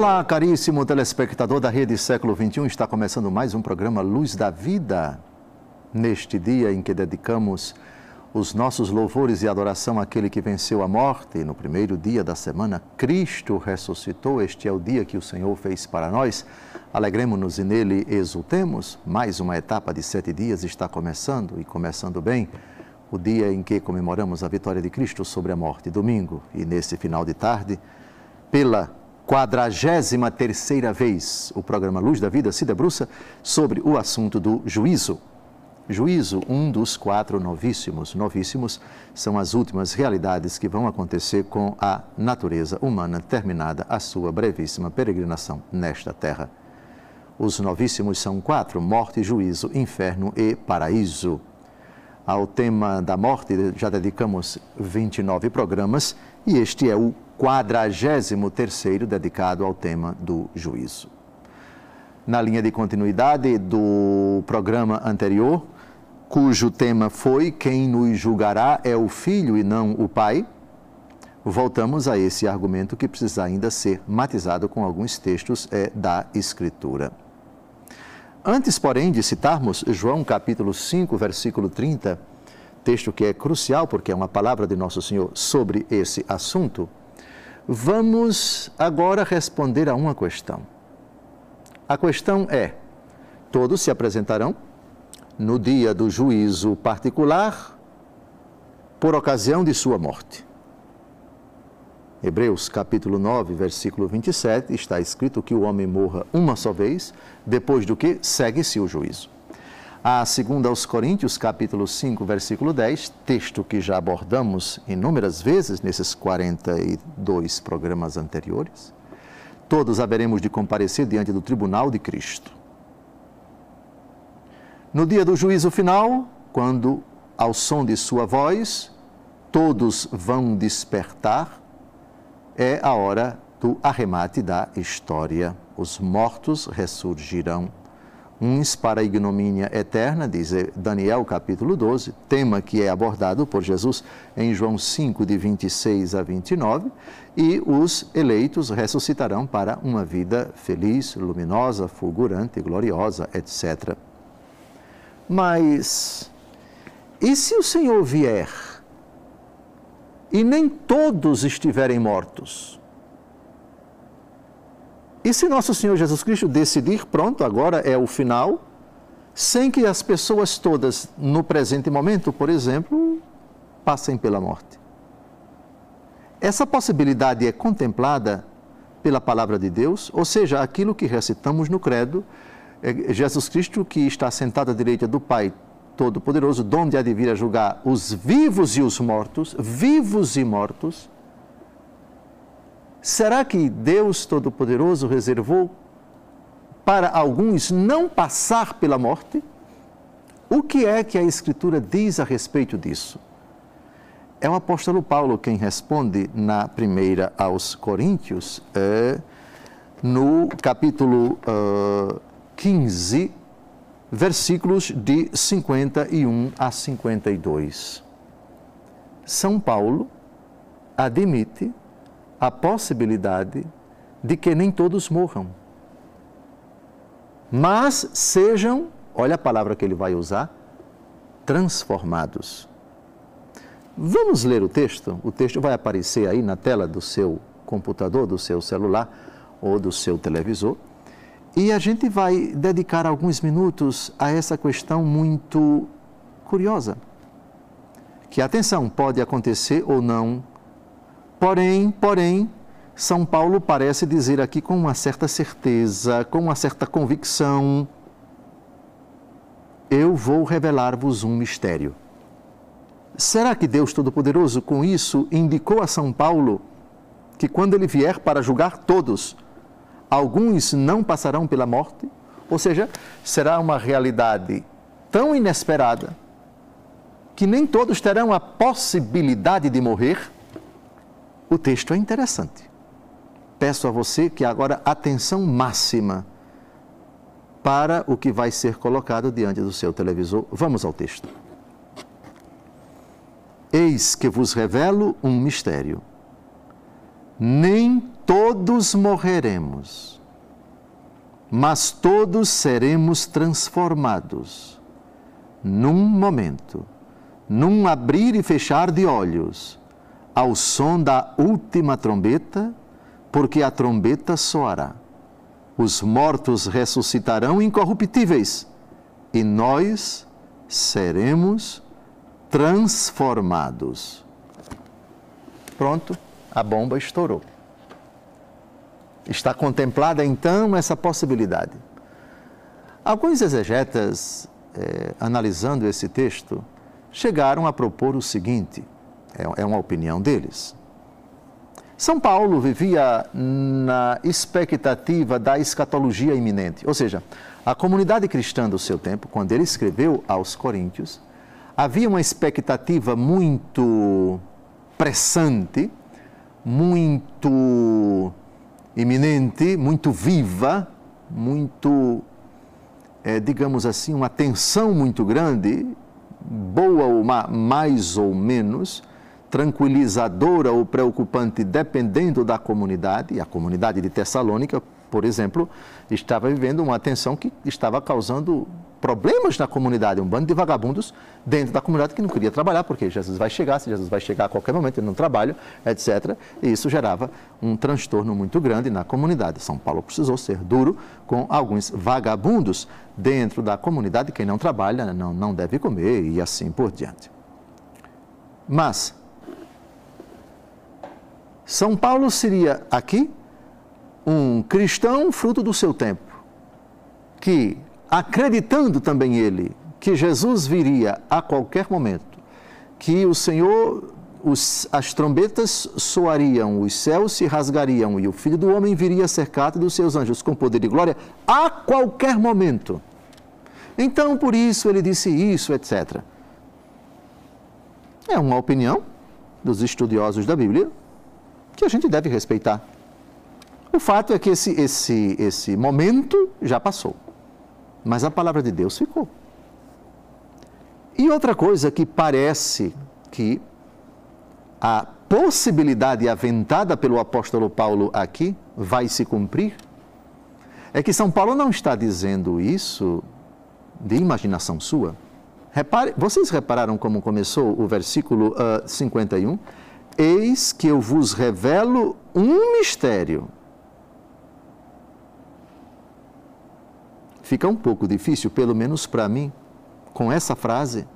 Olá, caríssimo telespectador da Rede Século XXI, está começando mais um programa Luz da Vida. Neste dia em que dedicamos os nossos louvores e adoração àquele que venceu a morte, no primeiro dia da semana, Cristo ressuscitou. Este é o dia que o Senhor fez para nós. Alegremos-nos e nele exultemos. Mais uma etapa de 7 dias está começando, e começando bem. O dia em que comemoramos a vitória de Cristo sobre a morte, domingo. E nesse final de tarde, pela 43ª vez, o programa Luz da Vida se debruça sobre o assunto do juízo. Juízo, um dos 4 novíssimos. Novíssimos são as últimas realidades que vão acontecer com a natureza humana, terminada a sua brevíssima peregrinação nesta terra. Os novíssimos são 4, morte, juízo, inferno e paraíso. Ao tema da morte já dedicamos 29 programas e este é o 43º dedicado ao tema do juízo. Na linha de continuidade do programa anterior, cujo tema foi Quem nos julgará é o Filho e não o Pai, voltamos a esse argumento que precisa ainda ser matizado com alguns textos da Escritura. Antes, porém, de citarmos João capítulo 5, versículo 30, texto que é crucial porque é uma palavra de Nosso Senhor sobre esse assunto, vamos agora responder a uma questão. A questão é: todos se apresentarão no dia do juízo particular por ocasião de sua morte. Hebreus capítulo 9, versículo 27, está escrito que o homem morra uma só vez, depois do que segue-se o juízo. A segunda aos Coríntios, capítulo 5, versículo 10, texto que já abordamos inúmeras vezes nesses 42 programas anteriores. Todos haveremos de comparecer diante do tribunal de Cristo. No dia do juízo final, quando, ao som de sua voz, todos vão despertar, é a hora do arremate da história. Os mortos ressurgirão, uns para a ignomínia eterna, diz Daniel capítulo 12, tema que é abordado por Jesus em João 5, de 26 a 29, e os eleitos ressuscitarão para uma vida feliz, luminosa, fulgurante, gloriosa, etc. Mas, e se o Senhor vier e nem todos estiverem mortos? E se nosso Senhor Jesus Cristo decidir, pronto, agora é o final, sem que as pessoas todas, no presente momento, por exemplo, passem pela morte? Essa possibilidade é contemplada pela palavra de Deus, ou seja, aquilo que recitamos no credo, Jesus Cristo que está sentado à direita do Pai Todo-Poderoso, donde há de vir a julgar os vivos e os mortos, vivos e mortos. Será que Deus Todo-Poderoso reservou para alguns não passar pela morte? O que é que a Escritura diz a respeito disso? É o apóstolo Paulo quem responde na primeira aos Coríntios, no capítulo 15, versículos de 51 a 52. São Paulo admite a possibilidade de que nem todos morram, mas sejam, olha a palavra que ele vai usar, transformados. Vamos ler o texto? O texto vai aparecer aí na tela do seu computador, do seu celular ou do seu televisor. E a gente vai dedicar alguns minutos a essa questão muito curiosa. Que, atenção, pode acontecer ou não. Porém, São Paulo parece dizer aqui com uma certa certeza, com uma certa convicção: eu vou revelar-vos um mistério. Será que Deus Todo-Poderoso, com isso, indicou a São Paulo que quando ele vier para julgar todos, alguns não passarão pela morte? Ou seja, será uma realidade tão inesperada que nem todos terão a possibilidade de morrer? O texto é interessante. Peço a você que agora atenção máxima para o que vai ser colocado diante do seu televisor. Vamos ao texto. Eis que vos revelo um mistério. nem todos morreremos, mas todos seremos transformados num momento, num abrir e fechar de olhos, ao som da última trombeta, porque a trombeta soará. Os mortos ressuscitarão incorruptíveis e nós seremos transformados. Pronto, a bomba estourou. Está contemplada então essa possibilidade. Alguns exegetas, analisando esse texto, chegaram a propor o seguinte, é uma opinião deles. São Paulo vivia na expectativa da escatologia iminente, ou seja, a comunidade cristã do seu tempo, quando ele escreveu aos Coríntios, havia uma expectativa muito pressante, muito iminente, muito viva, muito, digamos assim, uma tensão muito grande, boa ou má, mais ou menos, tranquilizadora ou preocupante, dependendo da comunidade. A comunidade de Tessalônica, por exemplo, estava vivendo uma tensão que estava causando problemas na comunidade, um bando de vagabundos dentro da comunidade que não queria trabalhar, porque Jesus vai chegar, se Jesus vai chegar a qualquer momento, ele não trabalha, etc. E isso gerava um transtorno muito grande na comunidade. São Paulo precisou ser duro com alguns vagabundos dentro da comunidade. Quem não trabalha não deve comer e assim por diante. Mas São Paulo seria aqui um cristão fruto do seu tempo, que, acreditando também ele que Jesus viria a qualquer momento, que o Senhor, as trombetas soariam, os céus se rasgariam e o Filho do Homem viria cercado dos seus anjos com poder e glória a qualquer momento. Então, por isso, ele disse isso, etc. É uma opinião dos estudiosos da Bíblia que a gente deve respeitar. O fato é que esse momento já passou, mas a palavra de Deus ficou. E outra coisa que parece que a possibilidade aventada pelo apóstolo Paulo aqui vai se cumprir, é que São Paulo não está dizendo isso de imaginação sua. Vocês repararam como começou o versículo 51? Eis que eu vos revelo um mistério. Fica um pouco difícil, pelo menos para mim, com essa frase,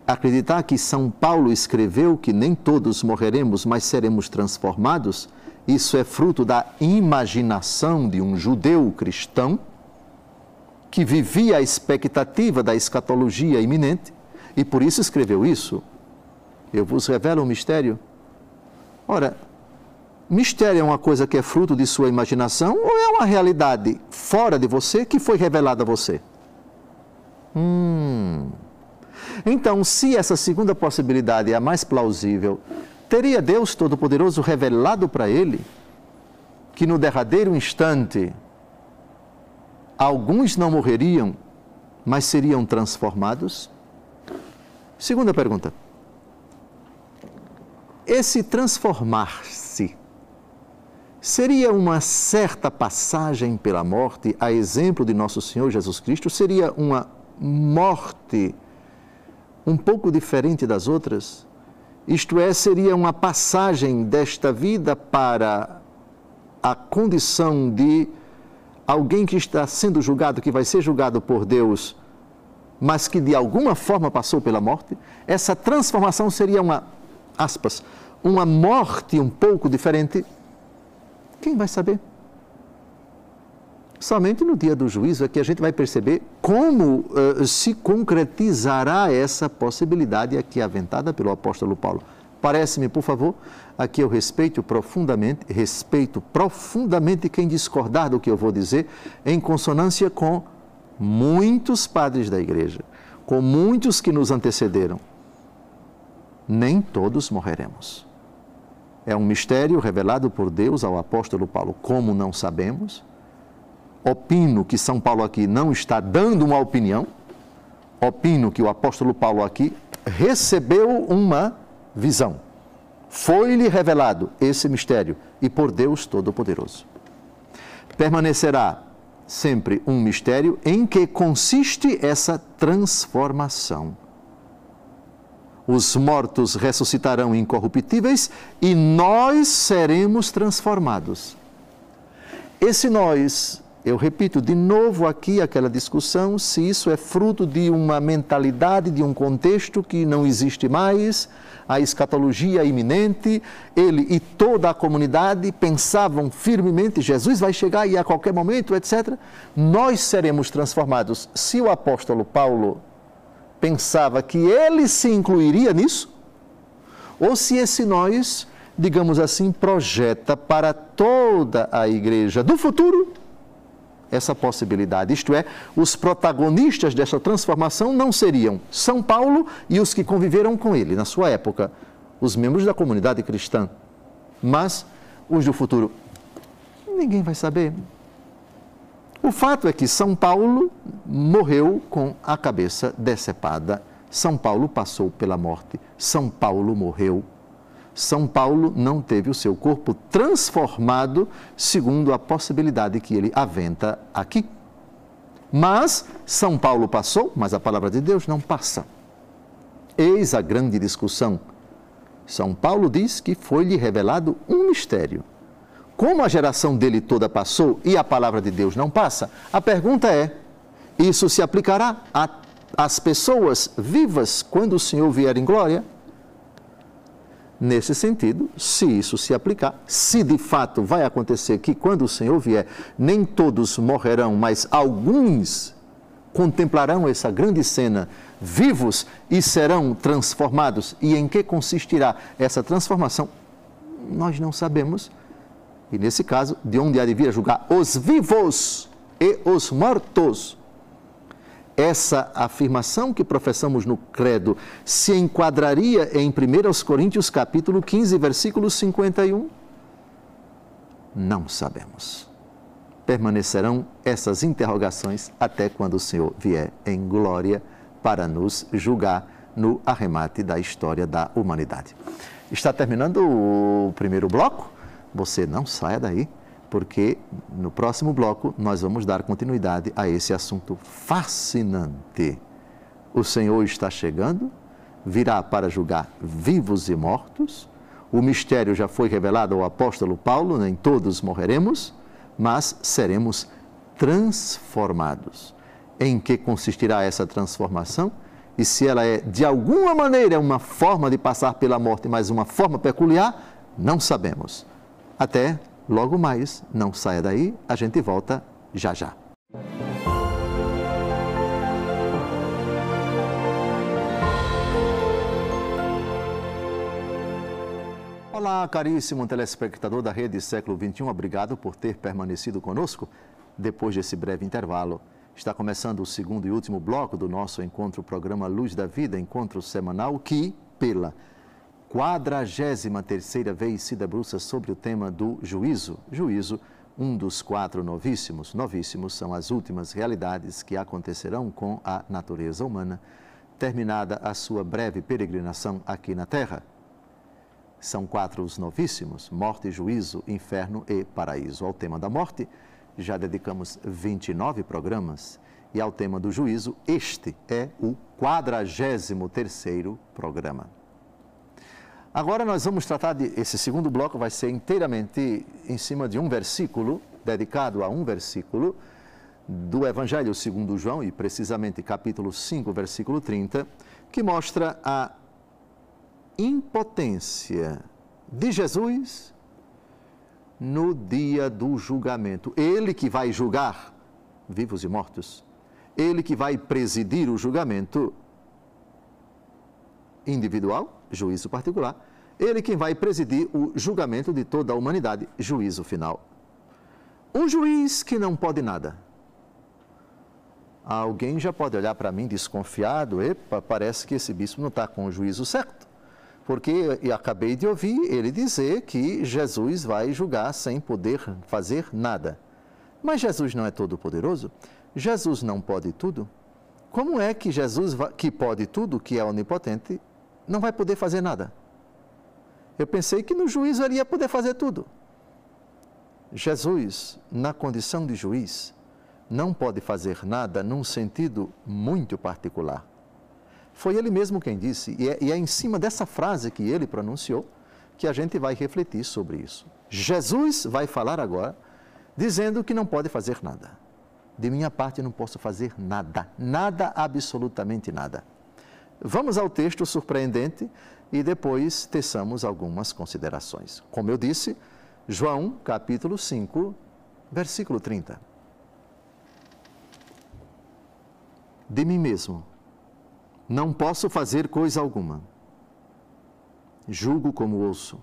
acreditar que São Paulo escreveu que nem todos morreremos, mas seremos transformados. Isso é fruto da imaginação de um judeu cristão que vivia a expectativa da escatologia iminente e por isso escreveu isso. Eu vos revelo um mistério. Ora, mistério é uma coisa que é fruto de sua imaginação ou é uma realidade fora de você que foi revelada a você? Então, se essa segunda possibilidade é a mais plausível, teria Deus Todo-Poderoso revelado para ele que no derradeiro instante alguns não morreriam, mas seriam transformados? Segunda pergunta. Esse transformar-se seria uma certa passagem pela morte, a exemplo de nosso Senhor Jesus Cristo? Seria uma morte um pouco diferente das outras? Isto é, seria uma passagem desta vida para a condição de alguém que está sendo julgado, que vai ser julgado por Deus, mas que de alguma forma passou pela morte? Essa transformação seria uma, aspas, uma morte um pouco diferente? Quem vai saber? Somente no dia do juízo é que a gente vai perceber como se concretizará essa possibilidade aqui aventada pelo apóstolo Paulo. Parece-me, por favor, aqui eu respeito profundamente quem discordar do que eu vou dizer, em consonância com muitos padres da igreja, com muitos que nos antecederam. Nem todos morreremos. É um mistério revelado por Deus ao apóstolo Paulo. Como não sabemos? Opino que São Paulo aqui não está dando uma opinião. Opino que o apóstolo Paulo aqui recebeu uma visão. Foi-lhe revelado esse mistério e por Deus Todo-Poderoso. Permanecerá sempre um mistério em que consiste essa transformação. Os mortos ressuscitarão incorruptíveis e nós seremos transformados. Esse nós, eu repito de novo aqui aquela discussão, se isso é fruto de uma mentalidade, de um contexto que não existe mais, a escatologia iminente, ele e toda a comunidade pensavam firmemente, Jesus vai chegar e a qualquer momento, etc. Nós seremos transformados. Se o apóstolo Paulo pensava que ele se incluiria nisso, ou se esse nós, digamos assim, projeta para toda a igreja do futuro essa possibilidade. Isto é, os protagonistas dessa transformação não seriam São Paulo e os que conviveram com ele na sua época, os membros da comunidade cristã, mas os do futuro. Ninguém vai saber. O fato é que São Paulo morreu com a cabeça decepada. São Paulo passou pela morte. São Paulo morreu. São Paulo não teve o seu corpo transformado segundo a possibilidade que ele aventa aqui. Mas São Paulo passou, mas a palavra de Deus não passa. Eis a grande discussão. São Paulo diz que foi-lhe revelado um mistério. Como a geração dele toda passou e a palavra de Deus não passa, a pergunta é, isso se aplicará às pessoas vivas quando o Senhor vier em glória? Nesse sentido, se isso se aplicar, se de fato vai acontecer que quando o Senhor vier, nem todos morrerão, mas alguns contemplarão essa grande cena vivos e serão transformados. E em que consistirá essa transformação? Nós não sabemos. E nesse caso, de onde há de vir a julgar os vivos e os mortos. Essa afirmação que professamos no credo se enquadraria em 1 Coríntios capítulo 15, versículo 51? Não sabemos. Permanecerão essas interrogações até quando o Senhor vier em glória para nos julgar no arremate da história da humanidade. Está terminando o primeiro bloco? Você não saia daí, porque no próximo bloco nós vamos dar continuidade a esse assunto fascinante. O Senhor está chegando, virá para julgar vivos e mortos. O mistério já foi revelado ao apóstolo Paulo, nem todos morreremos, mas seremos transformados. Em que consistirá essa transformação? E se ela é, de alguma maneira, uma forma de passar pela morte, mas uma forma peculiar, não sabemos. Até logo mais, não saia daí, a gente volta já já. Olá, caríssimo telespectador da Rede Século XXI, obrigado por ter permanecido conosco. Depois desse breve intervalo, está começando o segundo e último bloco do nosso encontro, programa Luz da Vida, encontro semanal que, pela 43ª vez se debruça sobre o tema do juízo. Juízo, um dos 4 novíssimos. Novíssimos são as últimas realidades que acontecerão com a natureza humana, terminada a sua breve peregrinação aqui na Terra. São 4 os novíssimos: morte, juízo, inferno e paraíso. Ao tema da morte, já dedicamos 29 programas, e ao tema do juízo, este é o 43º programa. Agora nós vamos tratar esse segundo bloco, vai ser inteiramente em cima de um versículo, dedicado a um versículo do Evangelho segundo João, e precisamente capítulo 5, versículo 30, que mostra a impotência de Jesus no dia do julgamento. Ele que vai julgar vivos e mortos, ele que vai presidir o julgamento individual, juízo particular, ele quem vai presidir o julgamento de toda a humanidade, juízo final. Um juiz que não pode nada. Alguém já pode olhar para mim desconfiado, epa, parece que esse bispo não está com o juízo certo, porque eu acabei de ouvir ele dizer que Jesus vai julgar sem poder fazer nada. Mas Jesus não é todo-poderoso? Jesus não pode tudo? Como é que Jesus, que pode tudo, que é onipotente, não vai poder fazer nada? Eu pensei que no juízo ele ia poder fazer tudo. Jesus, na condição de juiz, não pode fazer nada num sentido muito particular. Foi ele mesmo quem disse, e é em cima dessa frase que ele pronunciou, que a gente vai refletir sobre isso. Jesus vai falar agora, dizendo que não pode fazer nada. De minha parte, não posso fazer nada, nada, absolutamente nada. Vamos ao texto surpreendente e depois teçamos algumas considerações. Como eu disse, João, capítulo 5, versículo 30. De mim mesmo, não posso fazer coisa alguma. Julgo como ouço.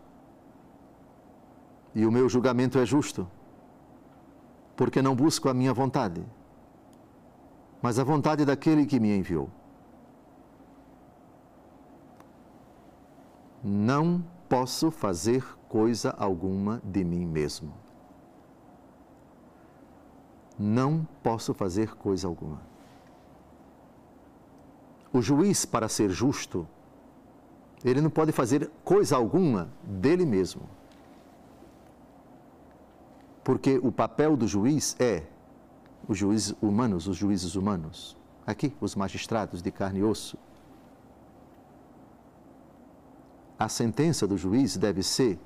E o meu julgamento é justo, porque não busco a minha vontade, mas a vontade daquele que me enviou. Não posso fazer coisa alguma de mim mesmo. Não posso fazer coisa alguma. O juiz, para ser justo, ele não pode fazer coisa alguma dele mesmo. Porque o papel do juiz é os juízes humanos, aqui, os magistrados de carne e osso. A sentença do juiz deve ser,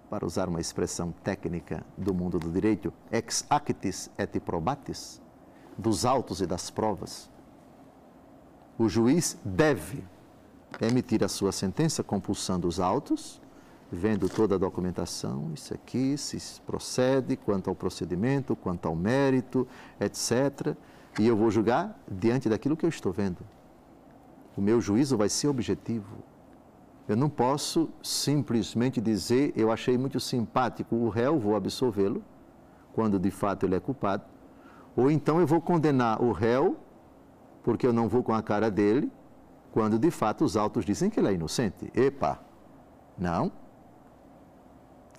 para usar uma expressão técnica do mundo do direito, ex actis et probatis, dos autos e das provas. O juiz deve emitir a sua sentença compulsando os autos, vendo toda a documentação, isso aqui, se procede, quanto ao procedimento, quanto ao mérito, etc. E eu vou julgar diante daquilo que eu estou vendo. O meu juízo vai ser objetivo. Eu não posso simplesmente dizer, eu achei muito simpático o réu, vou absolvê-lo, quando de fato ele é culpado. Ou então eu vou condenar o réu, porque eu não vou com a cara dele, quando de fato os autos dizem que ele é inocente. Epa, não.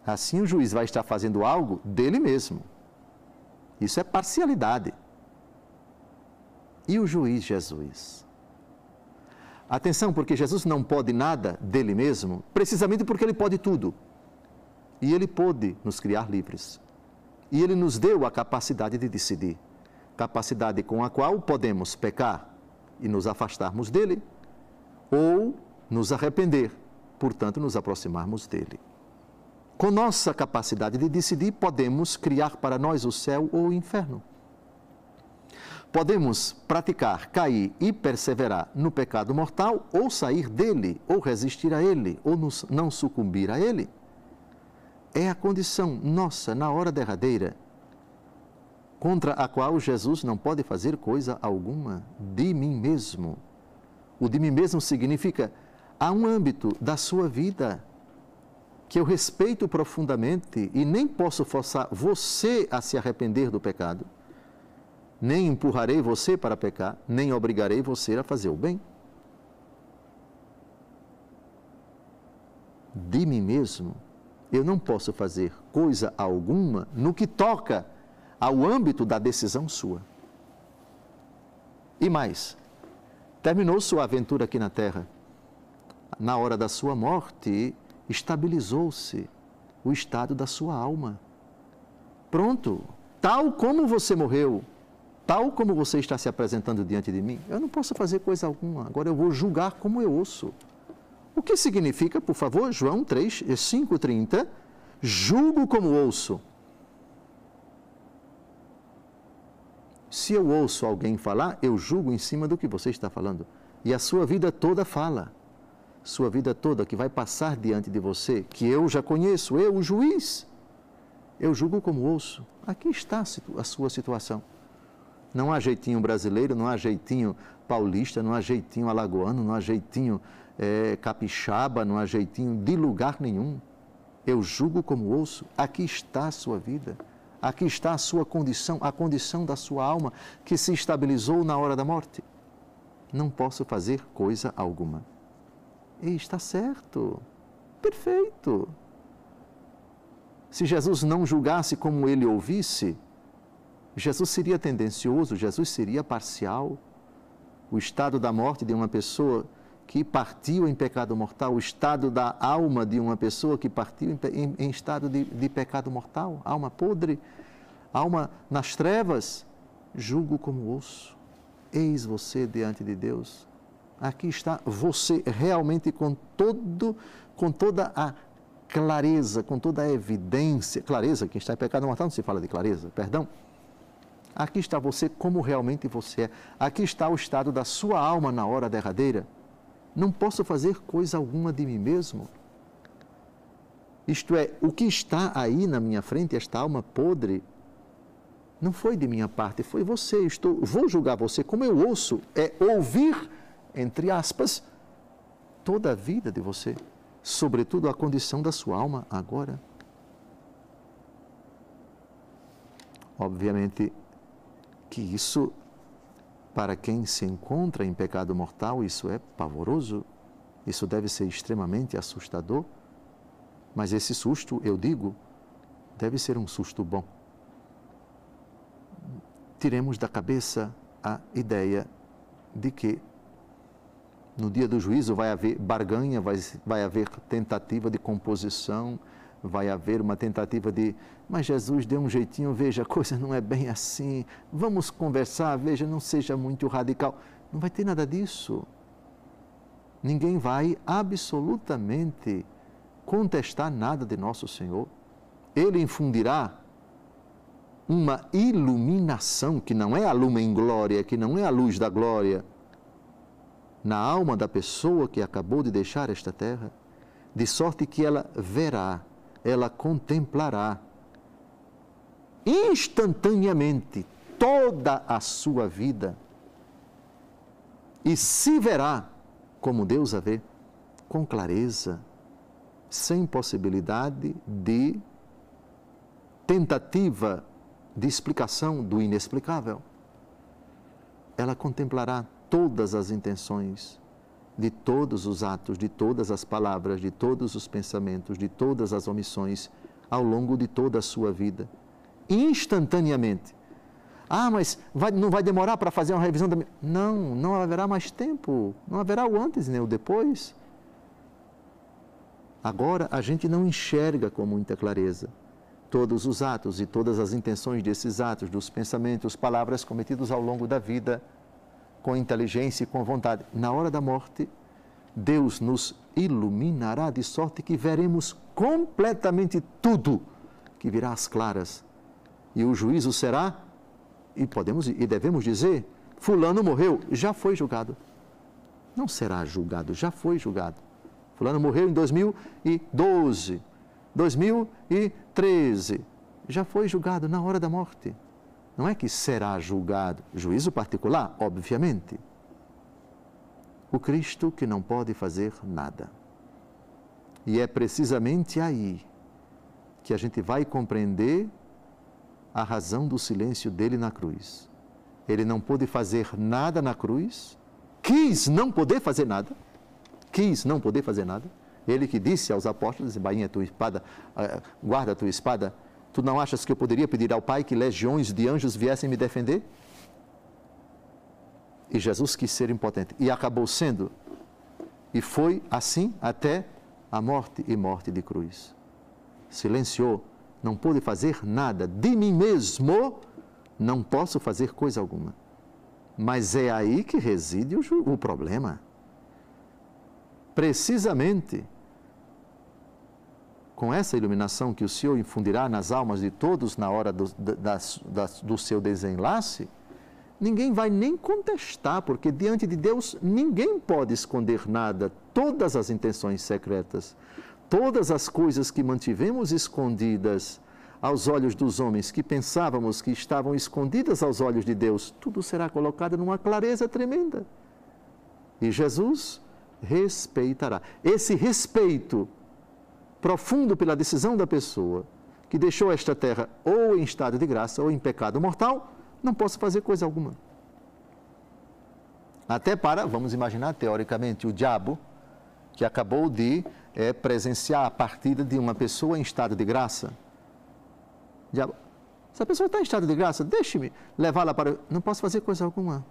Assim o juiz vai estar fazendo algo dele mesmo. Isso é parcialidade. E o juiz Jesus? Atenção, porque Jesus não pode nada dele mesmo, precisamente porque ele pode tudo. E ele pôde nos criar livres. E ele nos deu a capacidade de decidir. Capacidade com a qual podemos pecar e nos afastarmos dele, ou nos arrepender, portanto, nos aproximarmos dele. Com nossa capacidade de decidir, podemos criar para nós o céu ou o inferno. Podemos praticar, cair e perseverar no pecado mortal, ou sair dele, ou resistir a ele, ou não sucumbir a ele. É a condição nossa na hora derradeira, contra a qual Jesus não pode fazer coisa alguma de mim mesmo. O de mim mesmo significa, há um âmbito da sua vida que eu respeito profundamente e nem posso forçar você a se arrepender do pecado, nem empurrarei você para pecar, nem obrigarei você a fazer o bem. De mim mesmo, eu não posso fazer coisa alguma no que toca ao âmbito da decisão sua. E mais, terminou sua aventura aqui na terra. Na hora da sua morte, estabilizou-se o estado da sua alma. Pronto, tal como você morreu, tal como você está se apresentando diante de mim, eu não posso fazer coisa alguma, agora eu vou julgar como eu ouço. O que significa, por favor, João 3, 5:30, julgo como ouço. Se eu ouço alguém falar, eu julgo em cima do que você está falando. E a sua vida toda fala. Sua vida toda que vai passar diante de você, que eu já conheço, eu, o juiz, eu julgo como ouço. Aqui está a sua situação. Não há jeitinho brasileiro, não há jeitinho paulista, não há jeitinho alagoano, não há jeitinho capixaba, não há jeitinho de lugar nenhum. Eu julgo como ouço. Aqui está a sua vida. Aqui está a sua condição, a condição da sua alma que se estabilizou na hora da morte. Não posso fazer coisa alguma. E está certo, perfeito. Se Jesus não julgasse como ele ouvisse, Jesus seria tendencioso, Jesus seria parcial. O estado da morte de uma pessoa que partiu em pecado mortal, o estado da alma de uma pessoa que partiu em estado de pecado mortal, alma podre, alma nas trevas, julgo como osso. Eis você diante de Deus. Aqui está você realmente com toda a clareza, com toda a evidência. Clareza, quem está em pecado mortal não se fala de clareza, perdão. Aqui está você como realmente você é. Aqui está o estado da sua alma na hora derradeira. Não posso fazer coisa alguma de mim mesmo. Isto é, o que está aí na minha frente, esta alma podre, não foi de minha parte, foi você. Vou julgar você como eu ouço, é ouvir, entre aspas, toda a vida de você, sobretudo a condição da sua alma agora. Obviamente que isso, para quem se encontra em pecado mortal, isso é pavoroso, isso deve ser extremamente assustador, mas esse susto, eu digo, deve ser um susto bom. Tiremos da cabeça a ideia de que no dia do juízo vai haver barganha, vai haver tentativa de composição, vai haver uma tentativa de, mas Jesus deu um jeitinho, veja, a coisa não é bem assim, vamos conversar, veja, não seja muito radical. Não vai ter nada disso. Ninguém vai absolutamente contestar nada de nosso Senhor. Ele infundirá uma iluminação, que não é a lumen glória, que não é a luz da glória, na alma da pessoa que acabou de deixar esta terra, de sorte que ela verá, ela contemplará instantaneamente toda a sua vida e se verá como Deus a vê, com clareza, sem possibilidade de tentativa de explicação do inexplicável. Ela contemplará todas as intenções, de todos os atos, de todas as palavras, de todos os pensamentos, de todas as omissões, ao longo de toda a sua vida, instantaneamente. Ah, mas não vai demorar para fazer uma revisão da minha... Não haverá mais tempo, não haverá o antes nem o depois. Agora a gente não enxerga com muita clareza todos os atos e todas as intenções desses atos, dos pensamentos, palavras cometidos ao longo da vida, com inteligência e com vontade. Na hora da morte, Deus nos iluminará de sorte que veremos completamente tudo, que virá às claras. E o juízo será, e devemos dizer, fulano morreu, já foi julgado. Não será julgado, já foi julgado. Fulano morreu em 2012, 2013, já foi julgado na hora da morte. Não é que será julgado, juízo particular, obviamente. O Cristo que não pode fazer nada. E é precisamente aí que a gente vai compreender a razão do silêncio dele na cruz. Ele não pôde fazer nada na cruz, quis não poder fazer nada, Ele que disse aos apóstolos, bainha a tua espada, guarda a tua espada, tu não achas que eu poderia pedir ao Pai que legiões de anjos viessem me defender? E Jesus quis ser impotente, e acabou sendo, e foi assim até a morte e morte de cruz. Silenciou, não pôde fazer nada, de mim mesmo não posso fazer coisa alguma. Mas é aí que reside o problema. Precisamente com essa iluminação que o Senhor infundirá nas almas de todos na hora do seu desenlace, ninguém vai nem contestar, porque diante de Deus ninguém pode esconder nada. Todas as intenções secretas, todas as coisas que mantivemos escondidas aos olhos dos homens, que pensávamos que estavam escondidas aos olhos de Deus, tudo será colocado numa clareza tremenda. E Jesus respeitará. Esse respeito profundo pela decisão da pessoa que deixou esta terra ou em estado de graça ou em pecado mortal, não posso fazer coisa alguma. Até para, vamos imaginar teoricamente, o diabo que acabou de presenciar a partida de uma pessoa em estado de graça. Diabo, se a pessoa está em estado de graça, deixe-me levá-la para... Não posso fazer coisa alguma.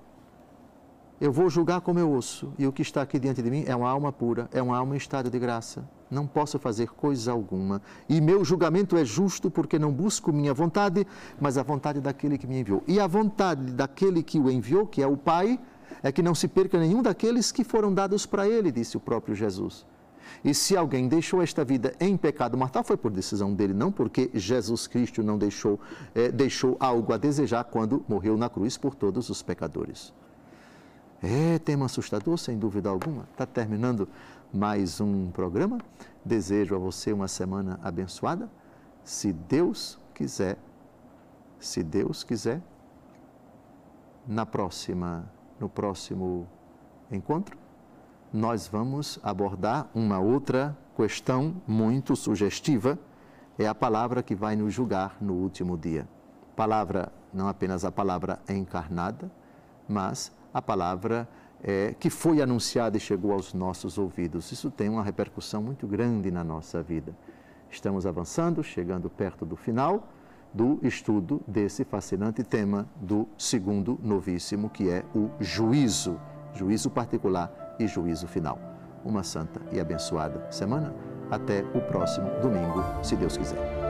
Eu vou julgar como eu ouço, e o que está aqui diante de mim é uma alma pura, é uma alma em estado de graça. Não posso fazer coisa alguma. E meu julgamento é justo porque não busco minha vontade, mas a vontade daquele que me enviou. E a vontade daquele que o enviou, que é o Pai, é que não se perca nenhum daqueles que foram dados para ele, disse o próprio Jesus. E se alguém deixou esta vida em pecado mortal, foi por decisão dele, não porque Jesus Cristo não deixou algo a desejar quando morreu na cruz por todos os pecadores. É tema assustador, sem dúvida alguma. Está terminando mais um programa. Desejo a você uma semana abençoada. Se Deus quiser, no próximo encontro, nós vamos abordar uma outra questão muito sugestiva. É a palavra que vai nos julgar no último dia. Palavra, não apenas a palavra encarnada, mas a palavra que foi anunciada e chegou aos nossos ouvidos. Isso tem uma repercussão muito grande na nossa vida. Estamos avançando, chegando perto do final do estudo desse fascinante tema do segundo novíssimo, que é o juízo, juízo particular e juízo final. Uma santa e abençoada semana. Até o próximo domingo, se Deus quiser.